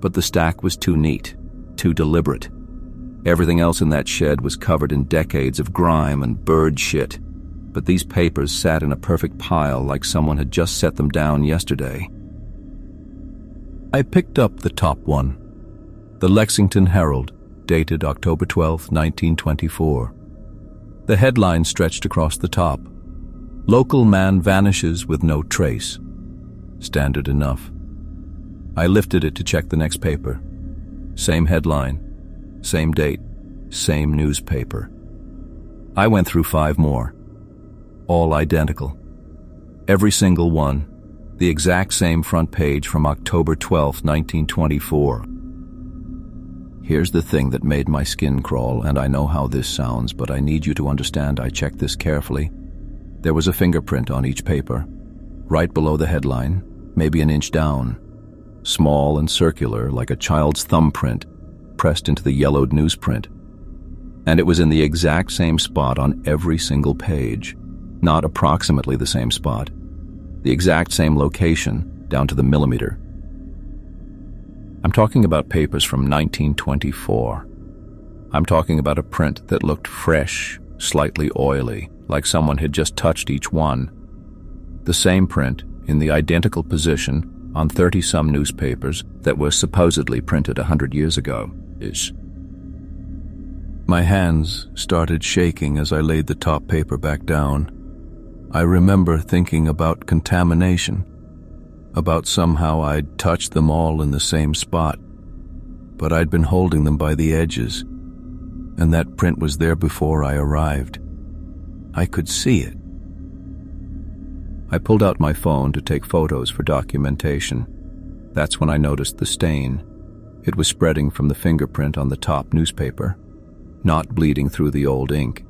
but the stack was too neat, too deliberate. Everything else in that shed was covered in decades of grime and bird shit, but these papers sat in a perfect pile like someone had just set them down yesterday. I picked up the top one, the Lexington Herald, dated October 12, 1924. The headline stretched across the top. Local man vanishes with no trace. Standard enough. I lifted it to check the next paper. Same headline, same date, same newspaper. I went through 5 more. All identical. Every single one, the exact same front page from October 12, 1924. Here's the thing that made my skin crawl, and I know how this sounds, but I need you to understand I checked this carefully. There was a fingerprint on each paper, right below the headline, maybe an inch down. Small and circular, like a child's thumbprint, pressed into the yellowed newsprint. And it was in the exact same spot on every single page. Not approximately the same spot. The exact same location, down to the millimeter. I'm talking about papers from 1924. I'm talking about a print that looked fresh, slightly oily, like someone had just touched each one. The same print, in the identical position, on 30-some newspapers that were supposedly printed 100 years ago-ish. My hands started shaking as I laid the top paper back down. I remember thinking about contamination, about somehow I'd touched them all in the same spot, but I'd been holding them by the edges, and that print was there before I arrived. I could see it. I pulled out my phone to take photos for documentation. That's when I noticed the stain. It was spreading from the fingerprint on the top newspaper, not bleeding through the old ink.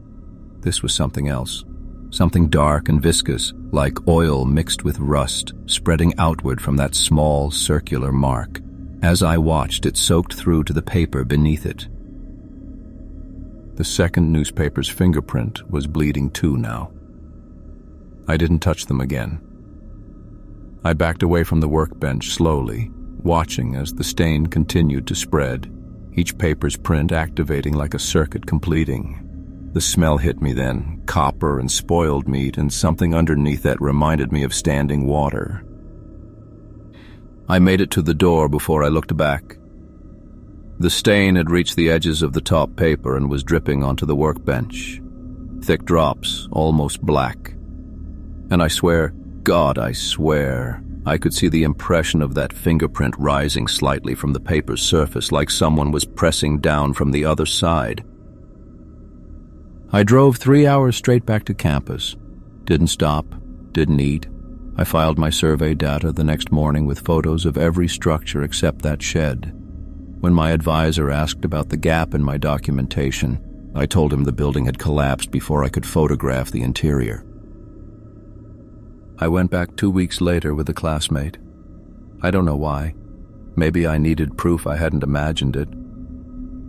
This was something else. Something dark and viscous, like oil mixed with rust, spreading outward from that small, circular mark. As I watched, it soaked through to the paper beneath it. The second newspaper's fingerprint was bleeding too now. I didn't touch them again. I backed away from the workbench slowly, watching as the stain continued to spread, each paper's print activating like a circuit completing. The smell hit me then, copper and spoiled meat, and something underneath that reminded me of standing water. I made it to the door before I looked back. The stain had reached the edges of the top paper and was dripping onto the workbench. Thick drops, almost black. And I swear, God, I swear, I could see the impression of that fingerprint rising slightly from the paper's surface, like someone was pressing down from the other side. I drove 3 hours straight back to campus. Didn't stop, didn't eat. I filed my survey data the next morning with photos of every structure except that shed. When my advisor asked about the gap in my documentation, I told him the building had collapsed before I could photograph the interior. I went back 2 weeks later with a classmate. I don't know why. Maybe I needed proof I hadn't imagined it.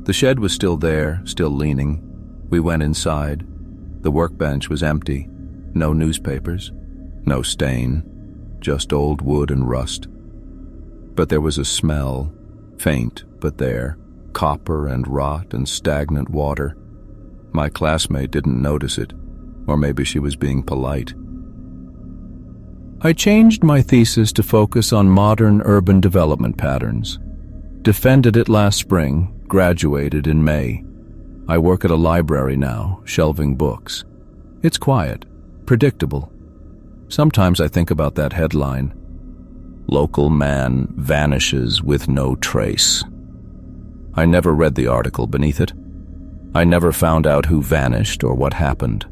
The shed was still there, still leaning. We went inside. The workbench was empty. No newspapers. No stain. Just old wood and rust. But there was a smell, faint but there, copper and rot and stagnant water. My classmate didn't notice it, or maybe she was being polite. I changed my thesis to focus on modern urban development patterns. Defended it last spring, graduated in May. I work at a library now, shelving books. It's quiet, predictable. Sometimes I think about that headline, "Local man vanishes with no trace." I never read the article beneath it. I never found out who vanished or what happened.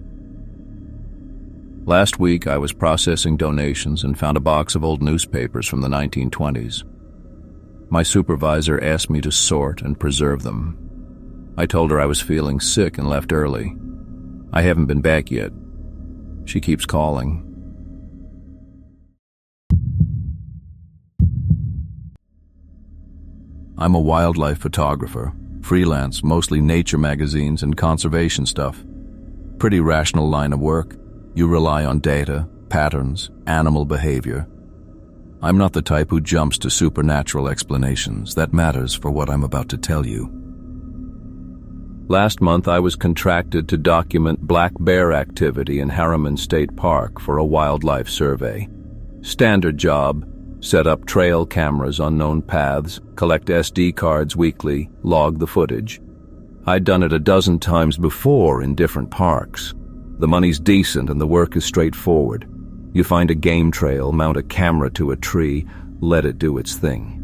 Last week, I was processing donations and found a box of old newspapers from the 1920s. My supervisor asked me to sort and preserve them. I told her I was feeling sick and left early. I haven't been back yet. She keeps calling. I'm a wildlife photographer, freelance, mostly nature magazines and conservation stuff. Pretty rational line of work. You rely on data, patterns, animal behavior. I'm not the type who jumps to supernatural explanations. That matters for what I'm about to tell you. Last month, I was contracted to document black bear activity in Harriman State Park for a wildlife survey. Standard job: set up trail cameras on known paths, collect SD cards weekly, log the footage. I'd done it a dozen times before in different parks. The money's decent and the work is straightforward. You find a game trail, mount a camera to a tree, let it do its thing.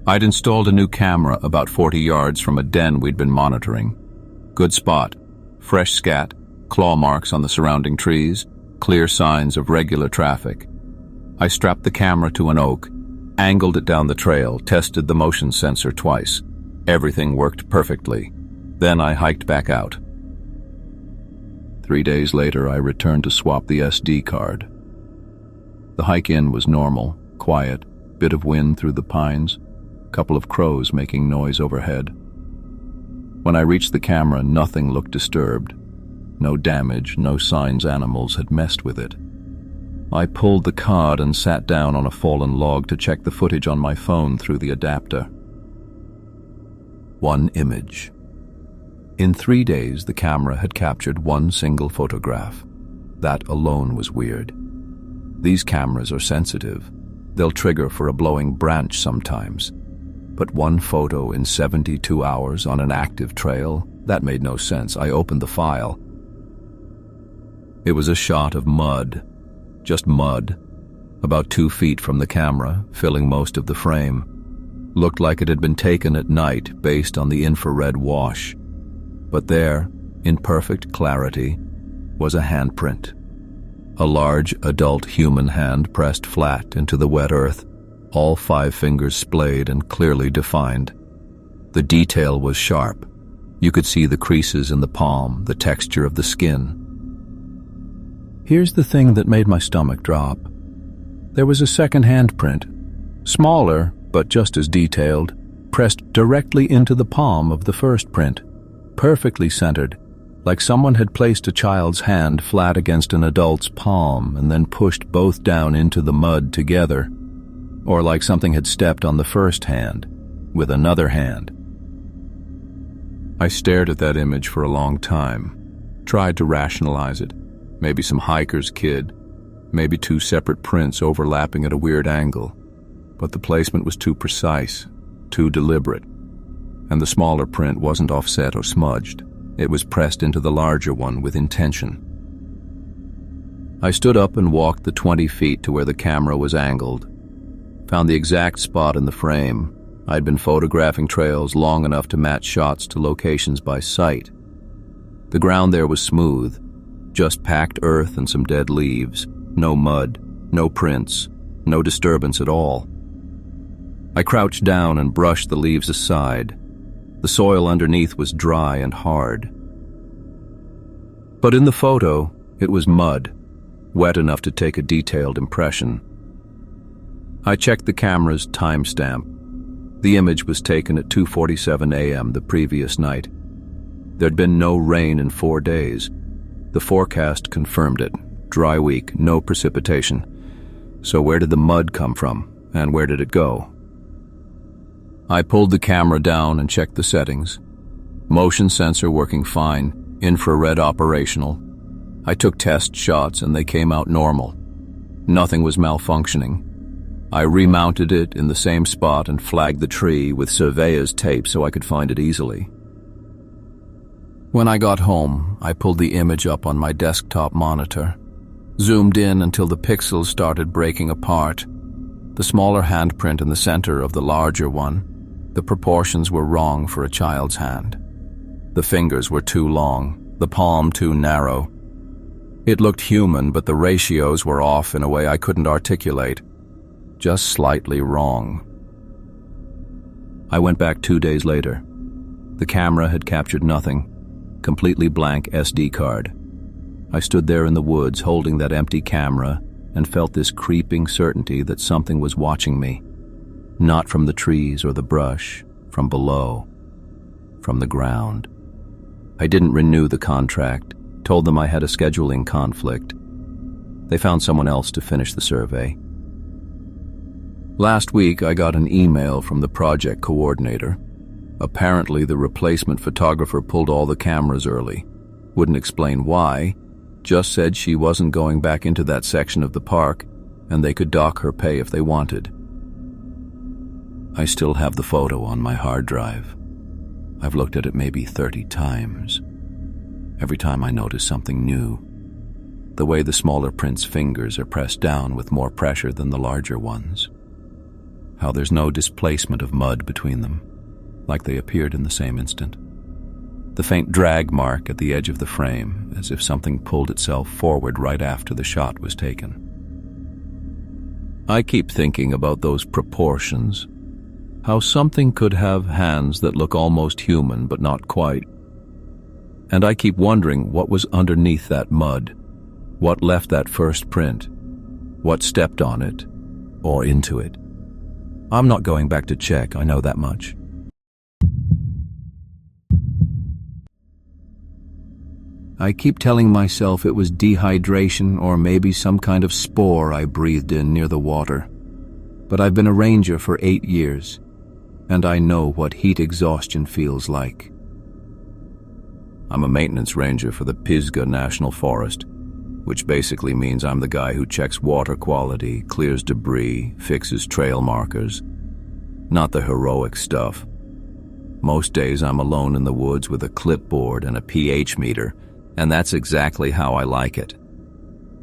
I'd installed a new camera about 40 yards from a den we'd been monitoring. Good spot. Fresh scat, claw marks on the surrounding trees, clear signs of regular traffic. I strapped the camera to an oak, angled it down the trail, tested the motion sensor twice. Everything worked perfectly. Then I hiked back out. 3 days later, I returned to swap the SD card. The hike in was normal, quiet, bit of wind through the pines, couple of crows making noise overhead. When I reached the camera, nothing looked disturbed. No damage, no signs animals had messed with it. I pulled the card and sat down on a fallen log to check the footage on my phone through the adapter. One image. In 3 days, the camera had captured one single photograph. That alone was weird. These cameras are sensitive. They'll trigger for a blowing branch sometimes. But one photo in 72 hours on an active trail, that made no sense. I opened the file. It was a shot of mud. Just mud. About 2 feet from the camera, filling most of the frame. Looked like it had been taken at night based on the infrared wash. But there, in perfect clarity, was a handprint. A large adult human hand pressed flat into the wet earth, all 5 fingers splayed and clearly defined. The detail was sharp. You could see the creases in the palm, the texture of the skin. Here's the thing that made my stomach drop. There was a second handprint, smaller but just as detailed, pressed directly into the palm of the first print, perfectly centered, like someone had placed a child's hand flat against an adult's palm and then pushed both down into the mud together. Or like something had stepped on the first hand, with another hand. I stared at that image for a long time, tried to rationalize it. Maybe some hiker's kid, maybe 2 separate prints overlapping at a weird angle. But the placement was too precise, too deliberate. And the smaller print wasn't offset or smudged. It was pressed into the larger one with intention. I stood up and walked the 20 feet to where the camera was angled. Found the exact spot in the frame. I'd been photographing trails long enough to match shots to locations by sight. The ground there was smooth, just packed earth and some dead leaves. No mud, no prints, no disturbance at all. I crouched down and brushed the leaves aside. The soil underneath was dry and hard. But in the photo, it was mud, wet enough to take a detailed impression. I checked the camera's timestamp. The image was taken at 2:47 a.m. the previous night. There'd been no rain in 4 days. The forecast confirmed it. Dry week, no precipitation. So where did the mud come from, and where did it go? I pulled the camera down and checked the settings. Motion sensor working fine, infrared operational. I took test shots and they came out normal. Nothing was malfunctioning. I remounted it in the same spot and flagged the tree with surveyor's tape so I could find it easily. When I got home, I pulled the image up on my desktop monitor, zoomed in until the pixels started breaking apart, the smaller handprint in the center of the larger one, The proportions were wrong for a child's hand. The fingers were too long, the palm too narrow. It looked human, but the ratios were off in a way I couldn't articulate. Just slightly wrong. I went back 2 days later. The camera had captured nothing. Completely blank SD card. I stood there in the woods holding that empty camera and felt this creeping certainty that something was watching me. Not from the trees or the brush, from below, from the ground. I didn't renew the contract, told them I had a scheduling conflict. They found someone else to finish the survey. Last week, I got an email from the project coordinator. Apparently, the replacement photographer pulled all the cameras early. Wouldn't explain why, just said she wasn't going back into that section of the park, and they could dock her pay if they wanted. I still have the photo on my hard drive. I've looked at it maybe 30 times. Every time I notice something new. The way the smaller print's fingers are pressed down with more pressure than the larger ones. How there's no displacement of mud between them, like they appeared in the same instant. The faint drag mark at the edge of the frame, as if something pulled itself forward right after the shot was taken. I keep thinking about those proportions. How something could have hands that look almost human, but not quite. And I keep wondering what was underneath that mud, what left that first print, what stepped on it, or into it. I'm not going back to check, I know that much. I keep telling myself it was dehydration or maybe some kind of spore I breathed in near the water. But I've been a ranger for 8 years, and I know what heat exhaustion feels like. I'm a maintenance ranger for the Pisgah National Forest, which basically means I'm the guy who checks water quality, clears debris, fixes trail markers. Not the heroic stuff. Most days I'm alone in the woods with a clipboard and a pH meter, and that's exactly how I like it.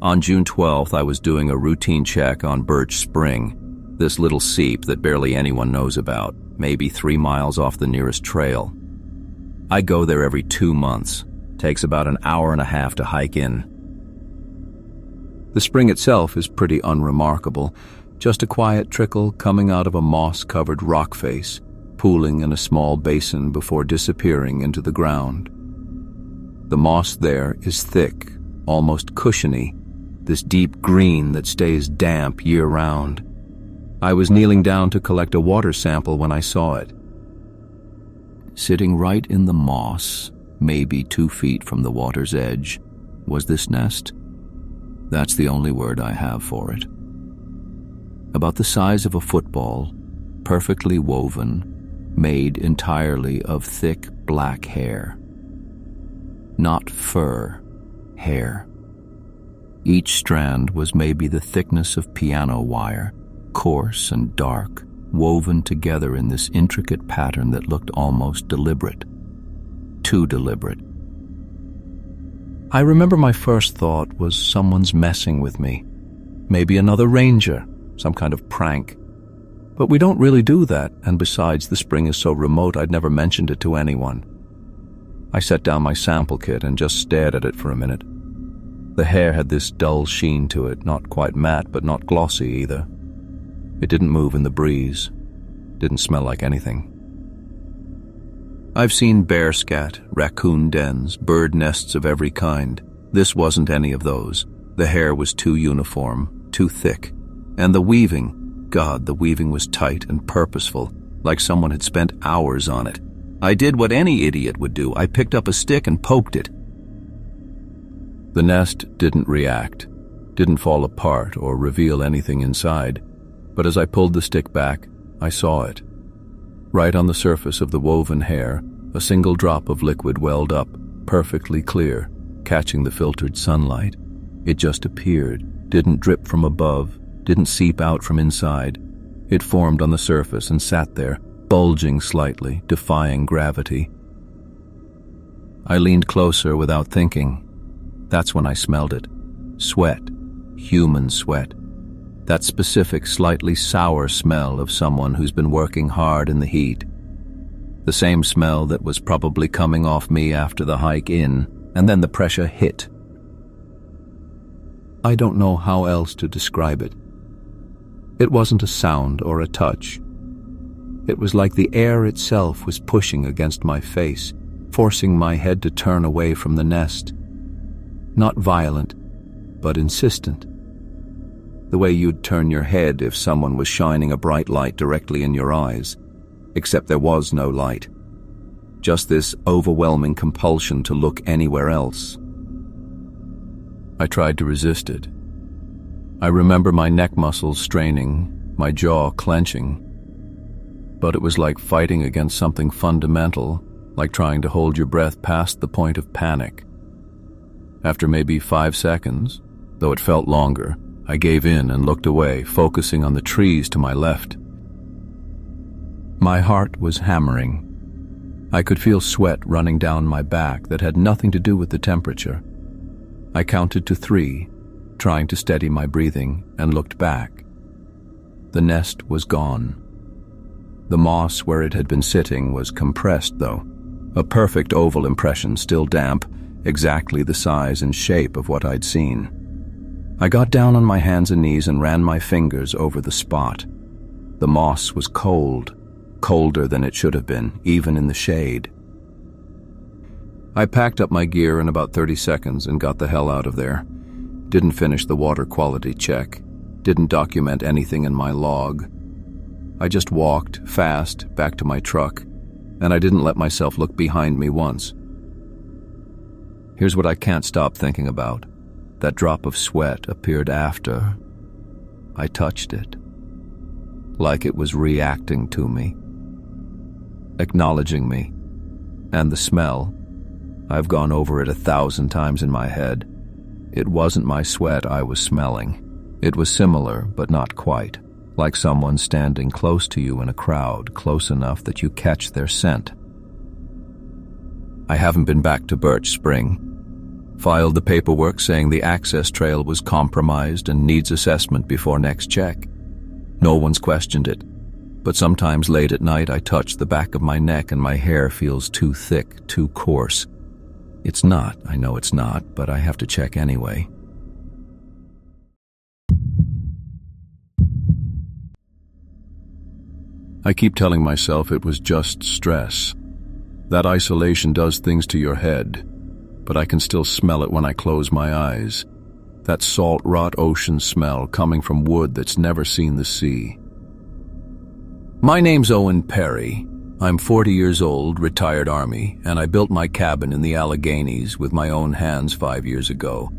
On June 12th, I was doing a routine check on Birch Spring, this little seep that barely anyone knows about, maybe 3 miles off the nearest trail. I go there every 2 months. Takes about an hour and a half to hike in. The spring itself is pretty unremarkable, just a quiet trickle coming out of a moss-covered rock face, pooling in a small basin before disappearing into the ground. The moss there is thick, almost cushiony, this deep green that stays damp year-round. I was kneeling down to collect a water sample when I saw it. Sitting right in the moss, maybe 2 feet from the water's edge, was this nest. That's the only word I have for it. About the size of a football, perfectly woven, made entirely of thick black hair. Not fur, hair. Each strand was maybe the thickness of piano wire, coarse and dark, woven together in this intricate pattern that looked almost deliberate. Too deliberate. I remember my first thought was someone's messing with me. Maybe another ranger, some kind of prank. But we don't really do that, and besides, the spring is so remote I'd never mentioned it to anyone. I set down my sample kit and just stared at it for a minute. The hair had this dull sheen to it, not quite matte, but not glossy either. It didn't move in the breeze. Didn't smell like anything. I've seen bear scat, raccoon dens, bird nests of every kind. This wasn't any of those. The hair was too uniform, too thick. And the weaving, God, the weaving was tight and purposeful, like someone had spent hours on it. I did what any idiot would do. I picked up a stick and poked it. The nest didn't react, didn't fall apart or reveal anything inside. But as I pulled the stick back, I saw it. Right on the surface of the woven hair, a single drop of liquid welled up, perfectly clear, catching the filtered sunlight. It just appeared, didn't drip from above, didn't seep out from inside. It formed on the surface and sat there, bulging slightly, defying gravity. I leaned closer without thinking. That's when I smelled it. Sweat. Human sweat. That specific, slightly sour smell of someone who's been working hard in the heat, The same smell that was probably coming off me after the hike in, and then the pressure hit. I don't know how else to describe it. It wasn't a sound or a touch. It was like the air itself was pushing against my face, forcing my head to turn away from the nest. Not violent, but insistent. The way you'd turn your head if someone was shining a bright light directly in your eyes, except there was no light. Just this overwhelming compulsion to look anywhere else. I tried to resist it. I remember my neck muscles straining, my jaw clenching. But it was like fighting against something fundamental, like trying to hold your breath past the point of panic. After maybe 5 seconds, though it felt longer, I gave in and looked away, focusing on the trees to my left. My heart was hammering. I could feel sweat running down my back that had nothing to do with the temperature. I counted to 3, trying to steady my breathing, and looked back. The nest was gone. The moss where it had been sitting was compressed, though, a perfect oval impression, still damp, exactly the size and shape of what I'd seen. I got down on my hands and knees and ran my fingers over the spot. The moss was cold, colder than it should have been, even in the shade. I packed up my gear in about 30 seconds and got the hell out of there. Didn't finish the water quality check, didn't document anything in my log. I just walked fast back to my truck, and I didn't let myself look behind me once. Here's what I can't stop thinking about. That drop of sweat appeared after I touched it, like it was reacting to me, acknowledging me, and the smell. I've gone over it 1,000 times in my head. It wasn't my sweat I was smelling. It was similar, but not quite, like someone standing close to you in a crowd, close enough that you catch their scent. I haven't been back to Birch Spring. Filed the paperwork saying the access trail was compromised and needs assessment before next check. No one's questioned it, but sometimes late at night I touch the back of my neck and my hair feels too thick, too coarse. It's not, I know it's not, but I have to check anyway. I keep telling myself it was just stress. That isolation does things to your head, but I can still smell it when I close my eyes. That salt rot ocean smell coming from wood that's never seen the sea. My name's Owen Perry. I'm 40 years old, retired Army, and I built my cabin in the Alleghenies with my own hands 5 years ago.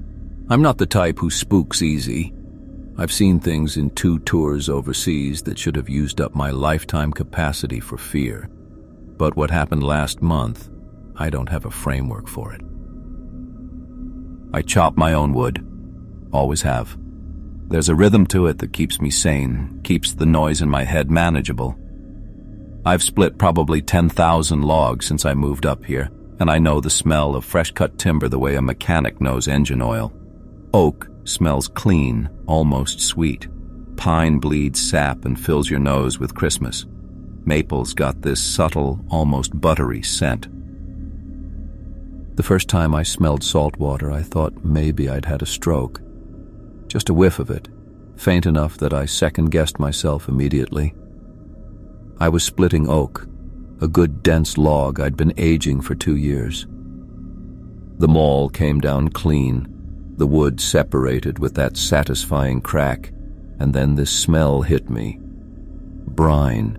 I'm not the type who spooks easy. I've seen things in 2 tours overseas that should have used up my lifetime capacity for fear. But what happened last month, I don't have a framework for it. I chop my own wood. Always have. There's a rhythm to it that keeps me sane, keeps the noise in my head manageable. I've split probably 10,000 logs since I moved up here, and I know the smell of fresh-cut timber the way a mechanic knows engine oil. Oak smells clean, almost sweet. Pine bleeds sap and fills your nose with Christmas. Maple's got this subtle, almost buttery scent. The first time I smelled salt water, I thought maybe I'd had a stroke. Just a whiff of it, faint enough that I second-guessed myself immediately. I was splitting oak, a good dense log I'd been aging for 2 years. The maul came down clean, the wood separated with that satisfying crack, and then this smell hit me. Brine.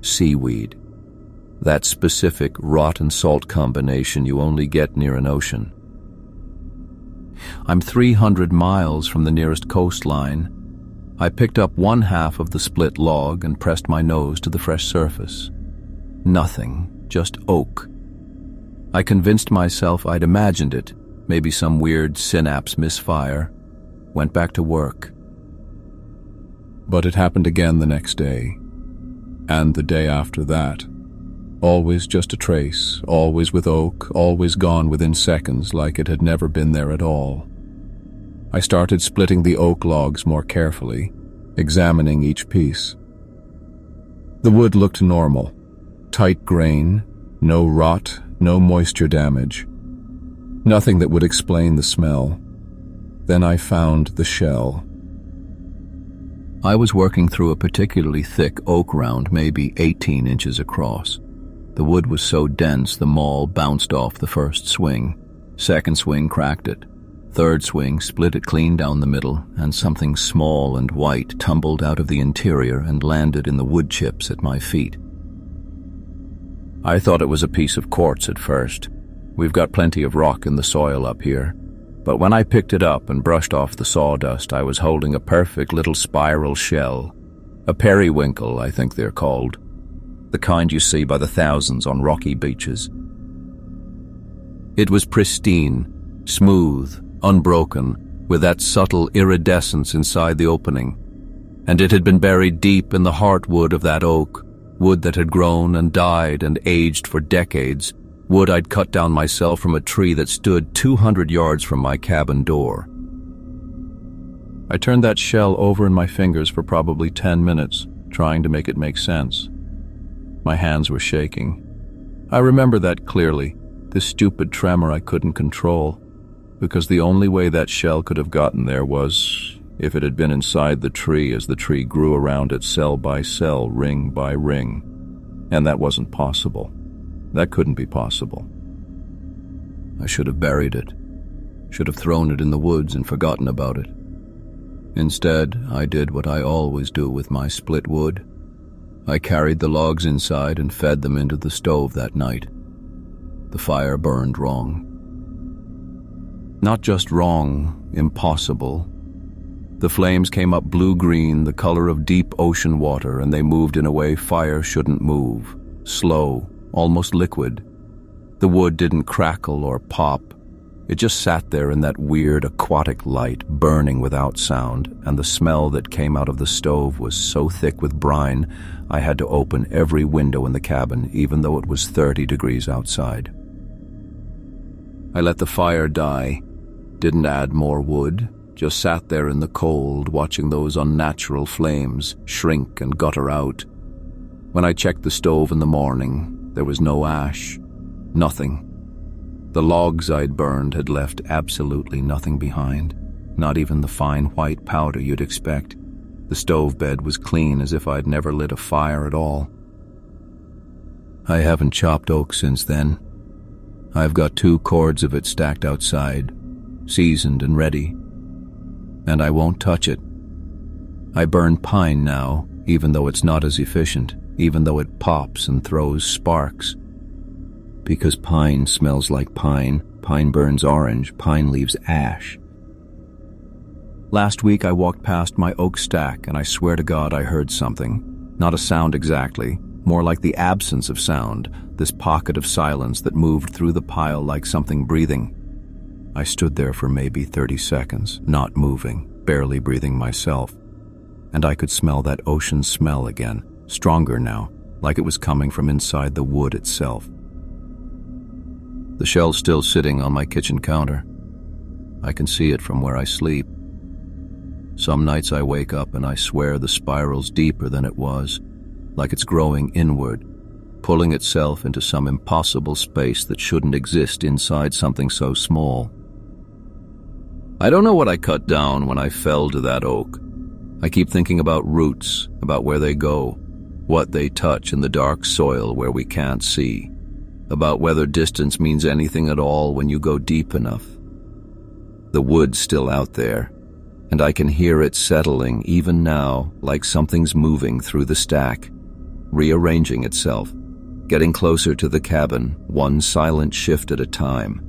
Seaweed. That specific rot and salt combination you only get near an ocean. I'm 300 miles from the nearest coastline. I picked up 1/2 of the split log and pressed my nose to the fresh surface. Nothing, just oak. I convinced myself I'd imagined it, maybe some weird synapse misfire. Went back to work. But it happened again the next day, and the day after that. Always just a trace, always with oak, always gone within seconds, like it had never been there at all. I started splitting the oak logs more carefully, examining each piece. The wood looked normal. tight grain, no rot, no moisture damage. Nothing that would explain the smell. Then I found the shell. I was working through a particularly thick oak round, maybe 18 inches across. The wood was so dense the maul bounced off the first swing. Second swing cracked it. Third swing split it clean down the middle, and something small and white tumbled out of the interior and landed in the wood chips at my feet. I thought it was a piece of quartz at first. We've got plenty of rock in the soil up here. But when I picked it up and brushed off the sawdust, I was holding a perfect little spiral shell. A periwinkle, I think they're called. The kind you see by the thousands on rocky beaches. It was pristine, smooth, unbroken, with that subtle iridescence inside the opening. And it had been buried deep in the heartwood of that oak, wood that had grown and died and aged for decades, wood I'd cut down myself from a tree that stood 200 yards from my cabin door. I turned that shell over in my fingers for probably 10 minutes, trying to make it make sense. My hands were shaking. I remember that clearly, this stupid tremor I couldn't control, because the only way that shell could have gotten there was if it had been inside the tree as the tree grew around it cell by cell, ring by ring. And that wasn't possible. That couldn't be possible. I should have buried it, should have thrown it in the woods and forgotten about it. Instead, I did what I always do with my split wood. I carried the logs inside and fed them into the stove that night. The fire burned wrong. Not just wrong, impossible. The flames came up blue-green, the color of deep ocean water, and they moved in a way fire shouldn't move, slow, almost liquid. The wood didn't crackle or pop. It just sat there in that weird aquatic light, burning without sound, and the smell that came out of the stove was so thick with brine, I had to open every window in the cabin, even though it was 30 degrees outside. I let the fire die, didn't add more wood, just sat there in the cold, watching those unnatural flames shrink and gutter out. When I checked the stove in the morning, there was no ash, nothing. The logs I'd burned had left absolutely nothing behind, not even the fine white powder you'd expect. The stove bed was clean as if I'd never lit a fire at all. I haven't chopped oak since then. I've got 2 cords of it stacked outside, seasoned and ready, and I won't touch it. I burn pine now, even though it's not as efficient, even though it pops and throws sparks. Because pine smells like pine, pine burns orange, pine leaves ash. Last week I walked past my oak stack and I swear to God I heard something. Not a sound exactly, more like the absence of sound, this pocket of silence that moved through the pile like something breathing. I stood there for maybe 30 seconds, not moving, barely breathing myself. And I could smell that ocean smell again, stronger now, like it was coming from inside the wood itself. The shell's still sitting on my kitchen counter. I can see it from where I sleep. Some nights I wake up and I swear the spiral's deeper than it was, like it's growing inward, pulling itself into some impossible space that shouldn't exist inside something so small. I don't know what I cut down when I fell to that oak. I keep thinking about roots, about where they go, what they touch in the dark soil where we can't see, about whether distance means anything at all when you go deep enough. The wood's still out there, and I can hear it settling even now, like something's moving through the stack, rearranging itself, getting closer to the cabin, one silent shift at a time.